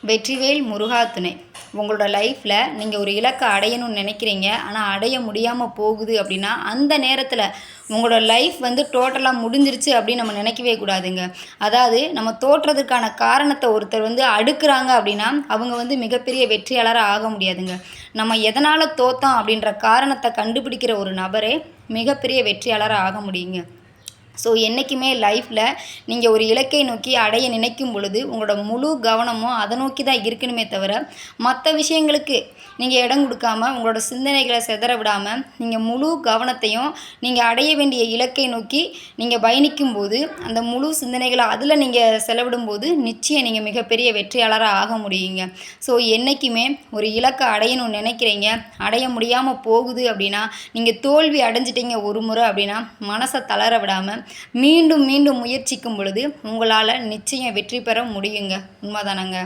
வெற்றிவேல் முருகா துணை. உங்களோட லைஃப்பில் நீங்கள் ஒரு இலக்கை அடையணும்னு நினைக்கிறீங்க, ஆனால் அடைய முடியாமல் போகுது அப்படின்னா அந்த நேரத்தில் உங்களோட லைஃப் டோட்டலாக முடிஞ்சிருச்சு அப்படின்னு நம்ம நினைக்கவே கூடாதுங்க. அதாவது நம்ம தோற்றதுக்கான காரணத்தை ஒருத்தர் அடுக்குறாங்க அப்படின்னா அவங்க மிகப்பெரிய வெற்றியாளராக ஆக முடியாதுங்க. நம்ம எதனால் தோற்றோம் அப்படின்ற காரணத்தை கண்டுபிடிக்கிற ஒரு நபரே மிகப்பெரிய வெற்றியாளராக ஆக முடியுங்க. ஸோ என்றைக்குமே லைஃப்பில் நீங்கள் ஒரு இலக்கை நோக்கி அடைய நினைக்கும் பொழுது உங்களோட முழு கவனமும் அதை நோக்கி தான் இருக்கணுமே தவிர மற்ற விஷயங்களுக்கு நீங்கள் இடம் கொடுக்காம உங்களோட சிந்தனைகளை சிதற விடாமல் நீங்கள் முழு கவனத்தையும் நீங்கள் அடைய வேண்டிய இலக்கை நோக்கி நீங்கள் பயணிக்கும் போது அந்த முழு சிந்தனைகளை அதில் நீங்கள் செலவிடும்போது நிச்சயம் நீங்கள் மிகப்பெரிய வெற்றியாளராக ஆக முடியுங்க. ஸோ என்றைக்குமே ஒரு இலக்கை அடையணும்னு நினைக்கிறீங்க, அடைய முடியாமல் போகுது அப்படின்னா நீங்கள் தோல்வி அடைஞ்சிட்டீங்க ஒரு முறை அப்படின்னா மனசை தளர விடாமல் மீண்டும் மீண்டும் முயற்சிக்கும் பொழுது உங்களால் நிச்சயம் வெற்றி பெற முடியுங்க. உண்மைதானங்க?